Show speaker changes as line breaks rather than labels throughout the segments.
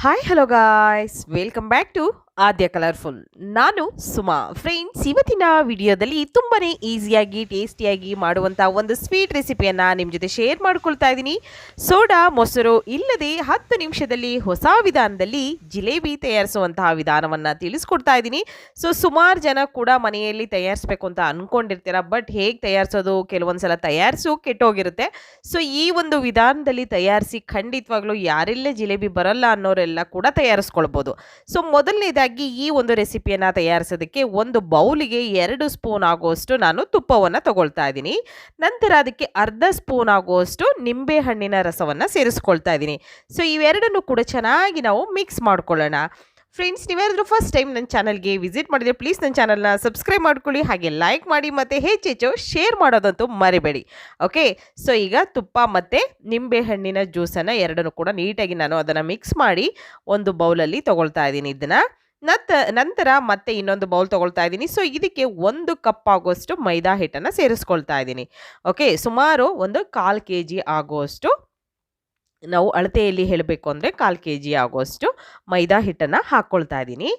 Hi hello guys welcome back to Aadya colourful. ನಾನು Suma. Friends, ಇವತ್ತಿನ ವಿಡಿಯೋದಲ್ಲಿ ತುಂಬಾನೇ ಈಸಿಯಾಗಿ ಟೇಸ್ಟಿಯಾಗಿ ಮಾಡುವಂಥ ಒಂದು ಸ್ವೀಟ್ ರೆಸಿಪಿಯನ್ನು ನಿಮ್ಮ ಜೊತೆ ಶೇರ್ ಮಾಡ್ಕೊಳ್ತಾ ಇದ್ದೀನಿ. ಸೋಡಾ ಮೊಸರು ಇಲ್ಲದೆ 10 ನಿಮಿಷದಲ್ಲಿ ಹೊಸ ವಿಧಾನದಲ್ಲಿ ಜಿಲೇಬಿ ತಯಾರಿಸುವಂತಹ ವಿಧಾನವನ್ನು ತಿಳಿಸ್ಕೊಡ್ತಾ ಇದ್ದೀನಿ. ಸುಮಾರು ಜನ ಕೂಡ ಮನೆಯಲ್ಲಿ ತಯಾರಿಸಬೇಕು ಅಂತ ಅಂದ್ಕೊಂಡಿರ್ತೀರ, ಬಟ್ ಹೇಗೆ ತಯಾರಿಸೋದು, ಕೆಲವೊಂದು ಸಲ ತಯಾರಿಸು ಕೆಟ್ಟೋಗಿರುತ್ತೆ. ಈ ಒಂದು ವಿಧಾನದಲ್ಲಿ ತಯಾರಿಸಿ ಖಂಡಿತವಾಗ್ಲೂ ಯಾರೆಲ್ಲೇ ಜಿಲೇಬಿ ಬರಲ್ಲ ಅನ್ನೋರೆಲ್ಲ ಕೂಡ ತಯಾರಿಸ್ಕೊಳ್ಬೋದು. ಮೊದಲನೇದಾಗಿ ಈ ಒಂದು ರೆಸಿಪಿಯನ್ನು ತಯಾರಿಸೋದಕ್ಕೆ ಒಂದು ಬೌಲಿಗೆ 2 ಸ್ಪೂನ್ ಆಗುವಷ್ಟು ನಾನು ತುಪ್ಪವನ್ನು ತಗೊಳ್ತಾ ಇದ್ದೀನಿ. ನಂತರ ಅದಕ್ಕೆ ಅರ್ಧ ಸ್ಪೂನ್ ಆಗುವಷ್ಟು ನಿಂಬೆ ಹಣ್ಣಿನ ರಸವನ್ನು ಸೇರಿಸ್ಕೊಳ್ತಾ ಇದ್ದೀನಿ. ಇವೆರಡನ್ನು ಕೂಡ ಚೆನ್ನಾಗಿ ನಾವು ಮಿಕ್ಸ್ ಮಾಡ್ಕೊಳ್ಳೋಣ. ಫ್ರೆಂಡ್ಸ್, ನೀವ್ಯಾರಾದರೂ ಫಸ್ಟ್ ಟೈಮ್ ನನ್ನ ಚಾನಲ್ಗೆ ವಿಸಿಟ್ ಮಾಡಿದರೆ ಪ್ಲೀಸ್ ನನ್ನ ಚಾನಲ್ನ ಸಬ್ಸ್ಕ್ರೈಬ್ ಮಾಡ್ಕೊಳ್ಳಿ, ಹಾಗೆ ಲೈಕ್ ಮಾಡಿ ಮತ್ತು ಹೆಚ್ಚೆಚ್ಚು ಶೇರ್ ಮಾಡೋದಂತೂ ಮರಿಬೇಡಿ. ಓಕೆ, ಈಗ ತುಪ್ಪ ಮತ್ತು ನಿಂಬೆ ಹಣ್ಣಿನ ಜ್ಯೂಸನ್ನು ಎರಡನ್ನೂ ಕೂಡ ನೀಟಾಗಿ ನಾನು ಅದನ್ನು ಮಿಕ್ಸ್ ಮಾಡಿ ಒಂದು ಬೌಲಲ್ಲಿ ತೊಗೊಳ್ತಾ ಇದ್ದೀನಿ. ಇದನ್ನು ನಂತರ ಮತ್ತೆ ಇನ್ನೊಂದು ಬೌಲ್ ತೊಗೊಳ್ತಾ ಇದ್ದೀನಿ. ಇದಕ್ಕೆ 1 ಕಪ್ ಆಗುವಷ್ಟು ಮೈದಾ ಹಿಟ್ಟನ್ನು ಸೇರಿಸ್ಕೊಳ್ತಾ ಇದ್ದೀನಿ. ಓಕೆ, ಸುಮಾರು ಒಂದು 1/4 kg ಆಗುವಷ್ಟು, ನಾವು ಅಳತೆಯಲ್ಲಿ ಹೇಳಬೇಕು ಅಂದರೆ 1/4 kg ಆಗುವಷ್ಟು ಮೈದಾ ಹಿಟ್ಟನ್ನು ಹಾಕ್ಕೊಳ್ತಾ ಇದ್ದೀನಿ.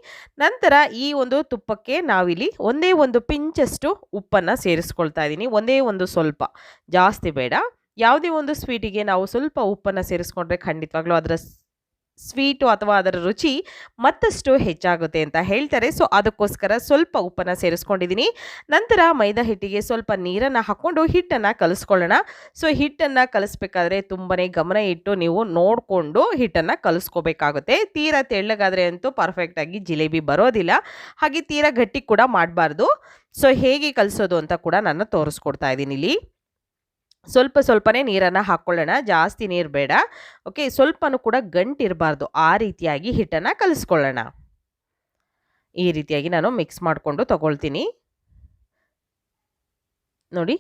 ನಂತರ ಈ ಒಂದು ತುಪ್ಪಕ್ಕೆ ನಾವಿಲ್ಲಿ ಒಂದೇ ಒಂದು ಪಿಂಚಷ್ಟು ಉಪ್ಪನ್ನು ಸೇರಿಸ್ಕೊಳ್ತಾ ಇದ್ದೀನಿ. ಒಂದೇ ಒಂದು ಸ್ವಲ್ಪ, ಜಾಸ್ತಿ ಬೇಡ. ಯಾವುದೇ ಒಂದು ಸ್ವೀಟಿಗೆ ನಾವು ಸ್ವಲ್ಪ ಉಪ್ಪನ್ನು ಸೇರಿಸ್ಕೊಂಡ್ರೆ ಖಂಡಿತವಾಗ್ಲೂ ಅದರ ಸ್ವೀಟು ಅಥವಾ ಅದರ ರುಚಿ ಮತ್ತಷ್ಟು ಹೆಚ್ಚಾಗುತ್ತೆ ಅಂತ ಹೇಳ್ತಾರೆ. ಅದಕ್ಕೋಸ್ಕರ ಸ್ವಲ್ಪ ಉಪ್ಪನ್ನು ಸೇರಿಸ್ಕೊಂಡಿದ್ದೀನಿ. ನಂತರ ಮೈದಾ ಹಿಟ್ಟಿಗೆ ಸ್ವಲ್ಪ ನೀರನ್ನು ಹಾಕ್ಕೊಂಡು ಹಿಟ್ಟನ್ನು ಕಲಿಸ್ಕೊಳ್ಳೋಣ. ಹಿಟ್ಟನ್ನು ಕಲಿಸ್ಬೇಕಾದ್ರೆ ತುಂಬಾ ಗಮನ ಇಟ್ಟು ನೀವು ನೋಡಿಕೊಂಡು ಹಿಟ್ಟನ್ನು ಕಲಿಸ್ಕೋಬೇಕಾಗುತ್ತೆ. ತೀರಾ ತೆಳ್ಳಗಾದರೆ ಅಂತೂ ಪರ್ಫೆಕ್ಟಾಗಿ ಜಿಲೇಬಿ ಬರೋದಿಲ್ಲ, ಹಾಗೆ ತೀರಾ ಗಟ್ಟಿ ಕೂಡ ಮಾಡಬಾರ್ದು. ಹೇಗೆ ಕಲಿಸೋದು ಅಂತ ಕೂಡ ನಾನು ತೋರಿಸ್ಕೊಡ್ತಾ ಇದ್ದೀನಿ ಇಲ್ಲಿ. ಸ್ವಲ್ಪನೇ ನೀರನ್ನು ಹಾಕ್ಕೊಳ್ಳೋಣ, ಜಾಸ್ತಿ ನೀರು ಬೇಡ. ಓಕೆ, ಸ್ವಲ್ಪನೂ ಕೂಡ ಗಂಟಿರಬಾರ್ದು, ಆ ರೀತಿಯಾಗಿ ಹಿಟ್ಟನ್ನು ಕಲಿಸ್ಕೊಳ್ಳೋಣ. ಈ ರೀತಿಯಾಗಿ ನಾನು ಮಿಕ್ಸ್ ಮಾಡಿಕೊಂಡು ತಗೊಳ್ತೀನಿ. ನೋಡಿ,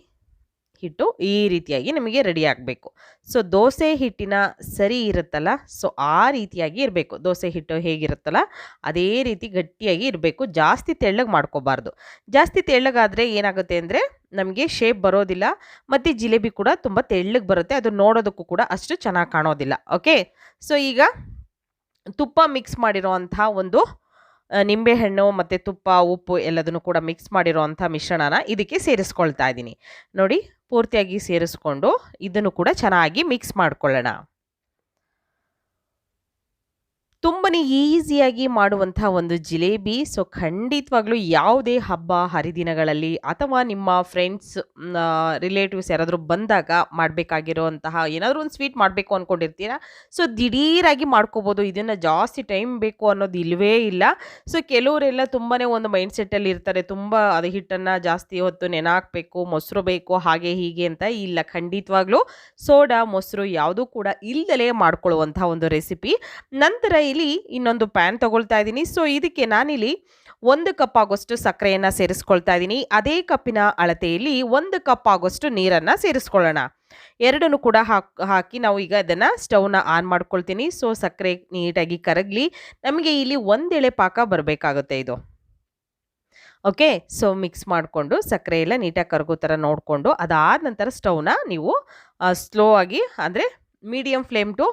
ಹಿಟ್ಟು ಈ ರೀತಿಯಾಗಿ ನಿಮಗೆ ರೆಡಿ ಆಗಬೇಕು. ದೋಸೆ ಹಿಟ್ಟಿನ ಸರಿ ಇರುತ್ತಲ್ಲ, ಆ ರೀತಿಯಾಗಿ ಇರಬೇಕು. ದೋಸೆ ಹಿಟ್ಟು ಹೇಗಿರುತ್ತಲ್ಲ ಅದೇ ರೀತಿ ಗಟ್ಟಿಯಾಗಿ ಇರಬೇಕು. ಜಾಸ್ತಿ ತೆಳ್ಳಗೆ ಮಾಡ್ಕೋಬಾರ್ದು. ಜಾಸ್ತಿ ತೆಳ್ಳಗಾದರೆ ಏನಾಗುತ್ತೆ ಅಂದರೆ ನಮಗೆ ಶೇಪ್ ಬರೋದಿಲ್ಲ, ಮತ್ತು ಜಿಲೇಬಿ ಕೂಡ ತುಂಬ ತೆಳ್ಳಗೆ ಬರುತ್ತೆ. ಅದು ನೋಡೋದಕ್ಕೂ ಕೂಡ ಅಷ್ಟು ಚೆನ್ನಾಗಿ ಕಾಣೋದಿಲ್ಲ. ಓಕೆ, ಈಗ ತುಪ್ಪ ಮಿಕ್ಸ್ ಮಾಡಿರೋ ಅಂಥ ಒಂದು ನಿಂಬೆಹಣ್ಣು ಮತ್ತು ತುಪ್ಪ, ಉಪ್ಪು ಎಲ್ಲದನ್ನು ಕೂಡ ಮಿಕ್ಸ್ ಮಾಡಿರೋ ಅಂಥ ಮಿಶ್ರಣನ ಇದಕ್ಕೆ ಸೇರಿಸ್ಕೊಳ್ತಾ ಇದ್ದೀನಿ. ನೋಡಿ, ಪೂರ್ತಿಯಾಗಿ ಸೇರಿಸ್ಕೊಂಡು ಇದನ್ನು ಕೂಡ ಚೆನ್ನಾಗಿ ಮಿಕ್ಸ್ ಮಾಡ್ಕೊಳ್ಳೋಣ. ತುಂಬನೇ ಈಸಿಯಾಗಿ ಮಾಡುವಂಥ ಒಂದು ಜಿಲೇಬಿ. ಖಂಡಿತವಾಗ್ಲೂ ಯಾವುದೇ ಹಬ್ಬ ಹರಿದಿನಗಳಲ್ಲಿ ಅಥವಾ ನಿಮ್ಮ ಫ್ರೆಂಡ್ಸ್ ರಿಲೇಟಿವ್ಸ್ ಯಾರಾದರೂ ಬಂದಾಗ ಮಾಡಬೇಕಾಗಿರೋಂತಹ ಏನಾದರೂ ಒಂದು ಸ್ವೀಟ್ ಮಾಡಬೇಕು ಅಂದ್ಕೊಂಡಿರ್ತೀರ. ದಿಢೀರಾಗಿ ಮಾಡ್ಕೋಬೋದು. ಇದನ್ನು ಜಾಸ್ತಿ ಟೈಮ್ ಬೇಕು ಅನ್ನೋದು ಇಲ್ಲವೇ ಇಲ್ಲ. ಕೆಲವರೆಲ್ಲ ತುಂಬಾ ಒಂದು ಮೈಂಡ್ ಸೆಟ್ಟಲ್ಲಿ ಇರ್ತಾರೆ, ತುಂಬ ಅದು ಹಿಟ್ಟನ್ನು ಜಾಸ್ತಿ ಹೊತ್ತು ನೆನಾಕಬೇಕು, ಮೊಸರು ಬೇಕು, ಹಾಗೆ ಹೀಗೆ ಅಂತ. ಇಲ್ಲ, ಖಂಡಿತವಾಗ್ಲೂ ಸೋಡಾ ಮೊಸರು ಯಾವುದೂ ಕೂಡ ಇಲ್ಲದಲೇ ಮಾಡ್ಕೊಳ್ಳುವಂಥ ಒಂದು ರೆಸಿಪಿ. ನಂತರ ಇಲ್ಲಿ ಇನ್ನೊಂದು ಪ್ಯಾನ್ ತಗೊಳ್ತಾ ಇದ್ದೀನಿ. ಇದಕ್ಕೆ ನಾನಿಲ್ಲಿ 1 ಕಪ್ ಆಗೋಷ್ಟು ಸಕ್ಕರೆಯನ್ನು ಸೇರಿಸ್ಕೊಳ್ತಾ ಇದ್ದೀನಿ. ಅದೇ ಕಪ್ಪಿನ ಅಳತೆಯಲ್ಲಿ 1 ಕಪ್ ಆಗೋಷ್ಟು ನೀರನ್ನು ಸೇರಿಸ್ಕೊಳ್ಳೋಣ. ಎರಡನ್ನು ಕೂಡ ಹಾಕಿ ನಾವು ಈಗ ಅದನ್ನು ಸ್ಟವ್ನ ಆನ್ ಮಾಡ್ಕೊಳ್ತೀನಿ. ಸಕ್ಕರೆ ನೀಟಾಗಿ ಕರಗಲಿ. ನಮಗೆ ಇಲ್ಲಿ 1 ಎಳೆ ಪಾಕ ಬರಬೇಕಾಗುತ್ತೆ ಇದು. ಓಕೆ, ಮಿಕ್ಸ್ ಮಾಡಿಕೊಂಡು ಸಕ್ಕರೆ ಎಲ್ಲ ನೀಟಾಗಿ ಕರಗೋ ಥರ ನೋಡಿಕೊಂಡು, ಅದಾದ ನಂತರ ಸ್ಟವ್ನ ನೀವು ಸ್ಲೋ ಆಗಿ ಅಂದರೆ ಮೀಡಿಯಮ್ ಫ್ಲೇಮ್ ಟು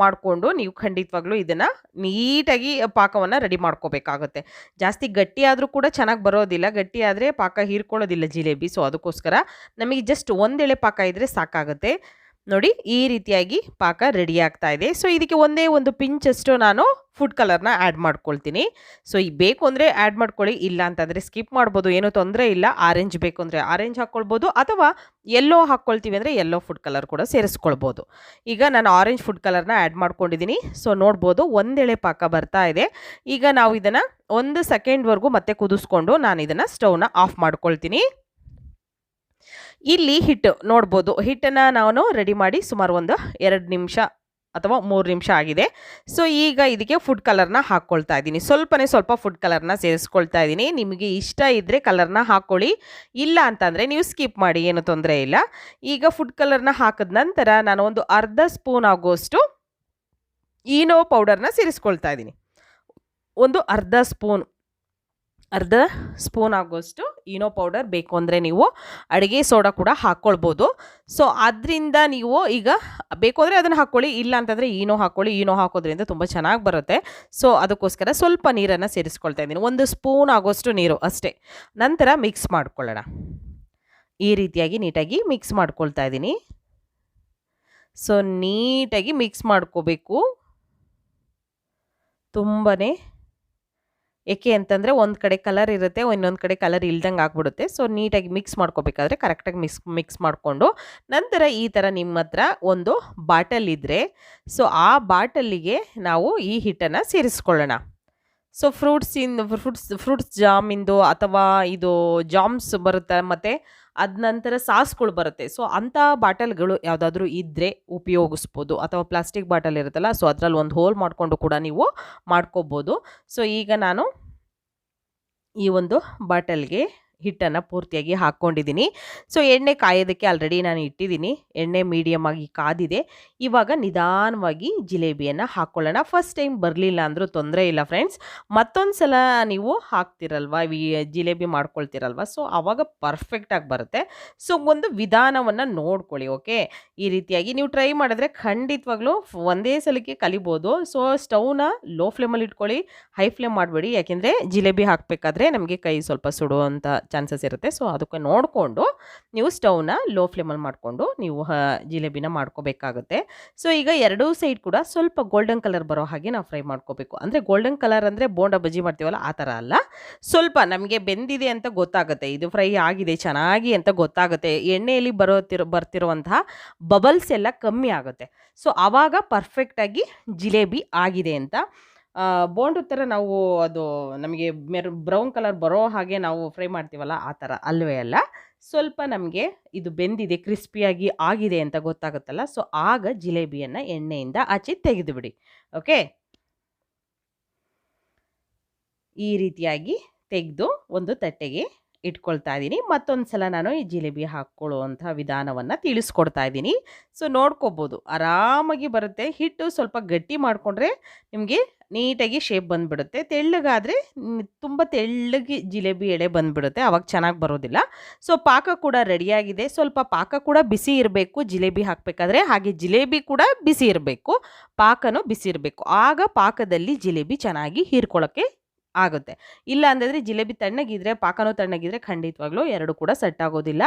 ಮಾಡಿಕೊಂಡು ನೀವು ಖಂಡಿತವಾಗ್ಲೂ ಇದನ್ನು ನೀಟಾಗಿ ಪಾಕವನ್ನು ರೆಡಿ ಮಾಡ್ಕೋಬೇಕಾಗುತ್ತೆ. ಜಾಸ್ತಿ ಗಟ್ಟಿ ಆದರೂ ಕೂಡ ಚೆನ್ನಾಗಿ ಬರೋದಿಲ್ಲ, ಗಟ್ಟಿ ಆದರೆ ಪಾಕ ಹೀರ್ಕೊಳ್ಳೋದಿಲ್ಲ ಜಿಲೇಬಿ. ಅದಕ್ಕೋಸ್ಕರ ನಮಗೆ ಜಸ್ಟ್ 1 ಎಳೆ ಪಾಕ ಇದ್ದರೆ ಸಾಕಾಗುತ್ತೆ. ನೋಡಿ, ಈ ರೀತಿಯಾಗಿ ಪಾಕ ರೆಡಿ ಆಗ್ತಾ ಇದೆ. ಇದಕ್ಕೆ ಒಂದೇ ಒಂದು ಪಿಂಚಷ್ಟು ನಾನು ಫುಡ್ ಕಲರ್ನ ಆ್ಯಡ್ ಮಾಡ್ಕೊಳ್ತೀನಿ. ಈಗ ಬೇಕು ಅಂದರೆ ಆ್ಯಡ್ ಮಾಡ್ಕೊಳ್ಳಿ, ಇಲ್ಲ ಅಂತಂದರೆ ಸ್ಕಿಪ್ ಮಾಡ್ಬೋದು, ಏನೂ ತೊಂದರೆ ಇಲ್ಲ. ಆರೆಂಜ್ ಬೇಕು ಅಂದರೆ ಆರೆಂಜ್ ಹಾಕ್ಕೊಳ್ಬೋದು, ಅಥವಾ ಯೆಲ್ಲೋ ಹಾಕ್ಕೊಳ್ತೀವಿ ಅಂದರೆ ಯೆಲ್ಲೋ ಫುಡ್ ಕಲರ್ ಕೂಡ ಸೇರಿಸ್ಕೊಳ್ಬೋದು. ಈಗ ನಾನು ಆರೆಂಜ್ ಫುಡ್ ಕಲರ್ನ ಆ್ಯಡ್ ಮಾಡ್ಕೊಂಡಿದ್ದೀನಿ. ನೋಡ್ಬೋದು 1 ಎಳೆ ಪಾಕ ಬರ್ತಾ ಇದೆ. ಈಗ ನಾವು ಇದನ್ನು 1 ಸೆಕೆಂಡ್ವರೆಗೂ ಮತ್ತೆ ಕುದಿಸ್ಕೊಂಡು ನಾನು ಇದನ್ನು ಸ್ಟವ್ನ ಆಫ್ ಮಾಡ್ಕೊಳ್ತೀನಿ. ಇಲ್ಲಿ ಹಿಟ್ಟು ನೋಡ್ಬೋದು, ಹಿಟ್ಟನ್ನು ನಾನು ರೆಡಿ ಮಾಡಿ ಸುಮಾರು ಒಂದು 2 ನಿಮಿಷ ಅಥವಾ 3 ನಿಮಿಷ ಆಗಿದೆ. ಈಗ ಇದಕ್ಕೆ ಫುಡ್ ಕಲರ್ನ ಹಾಕ್ಕೊಳ್ತಾ ಇದ್ದೀನಿ. ಸ್ವಲ್ಪ ಫುಡ್ ಕಲರ್ನ ಸೇರಿಸ್ಕೊಳ್ತಾ ಇದ್ದೀನಿ. ನಿಮಗೆ ಇಷ್ಟ ಇದ್ದರೆ ಕಲರ್ನ ಹಾಕ್ಕೊಳ್ಳಿ, ಇಲ್ಲ ಅಂತಂದರೆ ನೀವು ಸ್ಕಿಪ್ ಮಾಡಿ, ಏನು ತೊಂದರೆ ಇಲ್ಲ. ಈಗ ಫುಡ್ ಕಲರ್ನ ಹಾಕಿದ ನಂತರ ನಾನು ಒಂದು ಅರ್ಧ ಸ್ಪೂನ್ ಆಗೋಷ್ಟು ಈನೋ ಪೌಡರ್ನ ಸೇರಿಸ್ಕೊಳ್ತಾ ಇದ್ದೀನಿ. ಒಂದು ಅರ್ಧ ಸ್ಪೂನ್ ಅರ್ಧ ಸ್ಪೂನ್ ಆಗೋಷ್ಟು ಈನೋ ಪೌಡರ್, ಬೇಕು ಅಂದರೆ ನೀವು ಅಡುಗೆ ಸೋಡಾ ಕೂಡ ಹಾಕ್ಕೊಳ್ಬೋದು. ಸೊ ಅದರಿಂದ ನೀವು ಈಗ ಬೇಕು ಅಂದರೆ ಅದನ್ನು ಹಾಕ್ಕೊಳ್ಳಿ, ಇಲ್ಲ ಅಂತಂದರೆ ಈನೋ ಹಾಕ್ಕೊಳ್ಳಿ. ಈನೋ ಹಾಕೋದ್ರಿಂದ ತುಂಬ ಚೆನ್ನಾಗಿ ಬರುತ್ತೆ. ಸೊ ಅದಕ್ಕೋಸ್ಕರ ಸ್ವಲ್ಪ ನೀರನ್ನು ಸೇರಿಸ್ಕೊಳ್ತಾ ಇದ್ದೀನಿ, 1 ಸ್ಪೂನ್ ಆಗೋಷ್ಟು ನೀರು ಅಷ್ಟೇ. ನಂತರ ಮಿಕ್ಸ್ ಮಾಡ್ಕೊಳ್ಳೋಣ. ಈ ರೀತಿಯಾಗಿ ನೀಟಾಗಿ ಮಿಕ್ಸ್ ಮಾಡ್ಕೊಳ್ತಾ ಇದ್ದೀನಿ. ಸೊ ನೀಟಾಗಿ ಮಿಕ್ಸ್ ಮಾಡ್ಕೋಬೇಕು ತುಂಬಾ. ಏಕೆ ಅಂತಂದರೆ ಒಂದು ಕಡೆ ಕಲರ್ ಇರುತ್ತೆ, ಇನ್ನೊಂದು ಕಡೆ ಕಲರ್ ಇಲ್ದಂಗೆ ಆಗ್ಬಿಡುತ್ತೆ. ಸೊ ನೀಟಾಗಿ ಮಿಕ್ಸ್ ಮಾಡ್ಕೋಬೇಕಾದ್ರೆ ಕರೆಕ್ಟಾಗಿ ಮಿಕ್ಸ್ ಮಾಡಿಕೊಂಡು ನಂತರ ಈ ಥರ ನಿಮ್ಮ ಹತ್ರ ಒಂದು ಬಾಟಲ್ ಇದ್ದರೆ ಸೊ ಆ ಬಾಟಲ್ಲಿಗೆ ನಾವು ಈ ಹಿಟ್ಟನ್ನು ಸೇರಿಸ್ಕೊಳ್ಳೋಣ. ಸೊ ಫ್ರೂಟ್ಸ್ ಜಾಮಿಂದು ಅಥವಾ ಇದು ಜಾಮ್ಸ್ ಬರುತ್ತೆ, ಮತ್ತು ಅದ ನಂತರ ಸಾಸ್ಗಳು ಬರುತ್ತೆ. ಸೊ ಅಂಥ ಬಾಟಲ್ಗಳು ಯಾವುದಾದ್ರೂ ಇದ್ದರೆ ಉಪಯೋಗಿಸ್ಬೋದು, ಅಥವಾ ಪ್ಲಾಸ್ಟಿಕ್ ಬಾಟಲ್ ಇರುತ್ತಲ್ಲ, ಸೊ ಅದರಲ್ಲಿ ಒಂದು ಹೋಲ್ ಮಾಡಿಕೊಂಡು ಕೂಡ ನೀವು ಮಾಡ್ಕೋಬೋದು. ಸೊ ಈಗ ನಾನು ಈ ಒಂದು ಬಾಟಲ್ಗೆ ಹಿಟ್ಟನ್ನು ಪೂರ್ತಿಯಾಗಿ ಹಾಕ್ಕೊಂಡಿದ್ದೀನಿ. ಸೊ ಎಣ್ಣೆ ಕಾಯೋದಕ್ಕೆ ಆಲ್ರೆಡಿ ನಾನು ಇಟ್ಟಿದ್ದೀನಿ. ಎಣ್ಣೆ ಮೀಡಿಯಮ್ ಆಗಿ ಕಾದಿದೆ. ಇವಾಗ ನಿಧಾನವಾಗಿ ಜಿಲೇಬಿಯನ್ನು ಹಾಕ್ಕೊಳ್ಳೋಣ. ಫಸ್ಟ್ ಟೈಮ್ ಬರಲಿಲ್ಲ ಅಂದರೂ ತೊಂದರೆ ಇಲ್ಲ ಫ್ರೆಂಡ್ಸ್, ಮತ್ತೊಂದು ಸಲ ನೀವು ಹಾಕ್ತಿರಲ್ವ, ಜಿಲೇಬಿ ಮಾಡ್ಕೊಳ್ತಿರಲ್ವ, ಸೊ ಆವಾಗ ಪರ್ಫೆಕ್ಟಾಗಿ ಬರುತ್ತೆ. ಸೊ ಒಂದು ವಿಧಾನವನ್ನು ನೋಡ್ಕೊಳ್ಳಿ. ಓಕೆ, ಈ ರೀತಿಯಾಗಿ ನೀವು ಟ್ರೈ ಮಾಡಿದ್ರೆ ಖಂಡಿತವಾಗ್ಲೂ ಒಂದೇ ಸಲಕ್ಕೆ ಕಲಿಬೋದು. ಸೊ ಸ್ಟವ್ನ ಲೋ ಫ್ಲೇಮಲ್ಲಿ ಇಟ್ಕೊಳ್ಳಿ, ಹೈ ಫ್ಲೇಮ್ ಮಾಡಬೇಡಿ. ಯಾಕೆಂದರೆ ಜಿಲೇಬಿ ಹಾಕಬೇಕಾದ್ರೆ ನಮಗೆ ಕೈ ಸ್ವಲ್ಪ ಸುಡುವಂಥ ಚಾನ್ಸಸ್ ಇರುತ್ತೆ. ಸೊ ಅದಕ್ಕೆ ನೋಡಿಕೊಂಡು ನೀವು ಸ್ಟವ್ನ ಲೋ ಫ್ಲೇಮಲ್ಲಿ ಮಾಡಿಕೊಂಡು ನೀವು ಜಿಲೇಬಿನ ಮಾಡ್ಕೋಬೇಕಾಗುತ್ತೆ. ಸೊ ಈಗ ಎರಡೂ ಸೈಡ್ ಕೂಡ ಸ್ವಲ್ಪ ಗೋಲ್ಡನ್ ಕಲರ್ ಬರೋ ಹಾಗೆ ನಾವು ಫ್ರೈ ಮಾಡ್ಕೋಬೇಕು. ಅಂದರೆ ಗೋಲ್ಡನ್ ಕಲರ್ ಅಂದರೆ ಬೋಂಡ ಬಜ್ಜಿ ಮಾಡ್ತೀವಲ್ಲ ಆ ಥರ ಅಲ್ಲ, ಸ್ವಲ್ಪ ನಮಗೆ ಬೆಂದಿದೆ ಅಂತ ಗೊತ್ತಾಗುತ್ತೆ, ಇದು ಫ್ರೈ ಆಗಿದೆ ಚೆನ್ನಾಗಿ ಅಂತ ಗೊತ್ತಾಗುತ್ತೆ. ಎಣ್ಣೆಯಲ್ಲಿ ಬರ್ತಿರುವಂತಹ ಬಬಲ್ಸ್ ಎಲ್ಲ ಕಮ್ಮಿ ಆಗುತ್ತೆ. ಸೊ ಆವಾಗ ಪರ್ಫೆಕ್ಟಾಗಿ ಜಿಲೇಬಿ ಆಗಿದೆ ಅಂತ. ಬೋಂಡು ಥರ ನಾವು ಅದು ನಮಗೆ ಬ್ರೌನ್ ಕಲರ್ ಬರೋ ಹಾಗೆ ನಾವು ಫ್ರೈ ಮಾಡ್ತೀವಲ್ಲ ಆ ಥರ ಅಲ್ವೇ ಅಲ್ಲ, ಸ್ವಲ್ಪ ನಮಗೆ ಇದು ಬೆಂದಿದೆ, ಕ್ರಿಸ್ಪಿಯಾಗಿ ಆಗಿದೆ ಅಂತ ಗೊತ್ತಾಗುತ್ತಲ್ಲ, ಸೊ ಆಗ ಜಿಲೇಬಿಯನ್ನು ಎಣ್ಣೆಯಿಂದ ಆಚೆ ತೆಗೆದುಬಿಡಿ. ಓಕೆ, ಈ ರೀತಿಯಾಗಿ ತೆಗೆದು ಒಂದು ತಟ್ಟೆಗೆ ಇಟ್ಕೊಳ್ತಾ ಇದ್ದೀನಿ. ಮತ್ತೊಂದು ಸಲ ನಾನು ಈ ಜಿಲೇಬಿ ಹಾಕ್ಕೊಳ್ಳುವಂಥ ವಿಧಾನವನ್ನು ತಿಳಿಸ್ಕೊಡ್ತಾ ಇದ್ದೀನಿ. ಸೊ ನೋಡ್ಕೋಬೋದು, ಆರಾಮಾಗಿ ಬರುತ್ತೆ. ಹಿಟ್ಟು ಸ್ವಲ್ಪ ಗಟ್ಟಿ ಮಾಡಿಕೊಂಡ್ರೆ ನಿಮಗೆ ನೀಟಾಗಿ ಶೇಪ್ ಬಂದುಬಿಡುತ್ತೆ. ತೆಳ್ಳಗಾದರೆ ತುಂಬ ತೆಳ್ಳಗೆ ಜಿಲೇಬಿ ಎಳೆ ಬಂದುಬಿಡುತ್ತೆ, ಆವಾಗ ಚೆನ್ನಾಗಿ ಬರೋದಿಲ್ಲ. ಸೊ ಪಾಕ ಕೂಡ ರೆಡಿಯಾಗಿದೆ. ಸ್ವಲ್ಪ ಪಾಕ ಕೂಡ ಬಿಸಿ ಇರಬೇಕು ಜಿಲೇಬಿ ಹಾಕಬೇಕಾದ್ರೆ, ಹಾಗೆ ಜಿಲೇಬಿ ಕೂಡ ಬಿಸಿ ಇರಬೇಕು, ಪಾಕನೂ ಬಿಸಿ ಇರಬೇಕು. ಆಗ ಪಾಕದಲ್ಲಿ ಜಿಲೇಬಿ ಚೆನ್ನಾಗಿ ಹೀರ್ಕೊಳ್ಳೋಕ್ಕೆ ಆಗುತ್ತೆ. ಇಲ್ಲ ಅಂತಂದರೆ ಜಿಲೇಬಿ ತಣ್ಣಗಿದ್ರೆ, ಪಾಕನೂ ತಣ್ಣಗಿದ್ರೆ ಖಂಡಿತವಾಗ್ಲೂ ಎರಡು ಕೂಡ ಸೆಟ್ ಆಗೋದಿಲ್ಲ,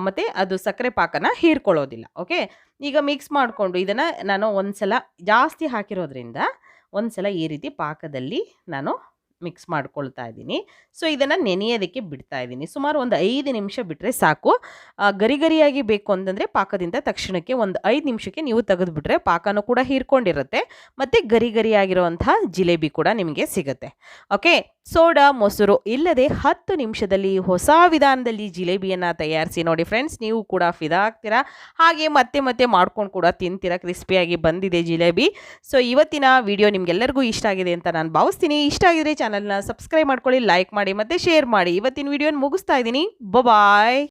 ಮತ್ತು ಅದು ಸಕ್ಕರೆ ಪಾಕನ ಹೀರ್ಕೊಳ್ಳೋದಿಲ್ಲ. ಓಕೆ, ಈಗ ಮಿಕ್ಸ್ ಮಾಡಿಕೊಂಡು ಇದನ್ನು ನಾನು ಒಂದು ಸಲ ಜಾಸ್ತಿ ಹಾಕಿರೋದ್ರಿಂದ ಒಂದು ಸಲ ಈ ರೀತಿ ಪಾಕದಲ್ಲಿ ನಾನು ಮಿಕ್ಸ್ ಮಾಡ್ಕೊಳ್ತಾ ಇದ್ದೀನಿ. ಸೊ ಇದನ್ನು ನೆನೆಯೋದಕ್ಕೆ ಬಿಡ್ತಾ ಇದ್ದೀನಿ. ಸುಮಾರು ಒಂದು 5 ನಿಮಿಷ ಬಿಟ್ಟರೆ ಸಾಕು. ಗರಿ ಗರಿಯಾಗಿ ಬೇಕು ಅಂತಂದರೆ ಪಾಕದಿಂದ ತಕ್ಷಣಕ್ಕೆ ಒಂದು 5 ನಿಮಿಷಕ್ಕೆ ನೀವು ತೆಗೆದುಬಿಟ್ರೆ ಪಾಕನೂ ಕೂಡ ಹೀರ್ಕೊಂಡಿರುತ್ತೆ, ಮತ್ತು ಗರಿ ಗರಿಯಾಗಿರುವಂತಹ ಜಿಲೇಬಿ ಕೂಡ ನಿಮಗೆ ಸಿಗುತ್ತೆ. ಓಕೆ, ಸೋಡಾ ಮೊಸರು ಇಲ್ಲದೆ 10 ನಿಮಿಷದಲ್ಲಿ ಹೊಸ ವಿಧಾನದಲ್ಲಿ ಜಿಲೇಬಿಯನ್ನು ತಯಾರಿಸಿ ನೋಡಿ ಫ್ರೆಂಡ್ಸ್, ನೀವು ಕೂಡ ಫಿದಾ ಆಗ್ತೀರಾ. ಹಾಗೆ ಮತ್ತೆ ಮತ್ತೆ ಮಾಡ್ಕೊಂಡು ಕೂಡ ತಿಂತೀರಾ. ಕ್ರಿಸ್ಪಿಯಾಗಿ ಬಂದಿದೆ ಜಿಲೇಬಿ. ಸೊ ಇವತ್ತಿನ ವಿಡಿಯೋ ನಿಮಗೆಲ್ಲರಿಗೂ ಇಷ್ಟ ಆಗಿದೆ ಅಂತ ನಾನು ಭಾವಿಸ್ತೀನಿ. ಇಷ್ಟ ಆಗಿದ್ರೆ ಚಾನಲ್ನ ಸಬ್ಸ್ಕ್ರೈಬ್ ಮಾಡ್ಕೊಳ್ಳಿ, ಲೈಕ್ ಮಾಡಿ ಮತ್ತು ಶೇರ್ ಮಾಡಿ. ಇವತ್ತಿನ ವಿಡಿಯೋನ ಮುಗಿಸ್ತಾ ಇದ್ದೀನಿ. ಬಾಯ್.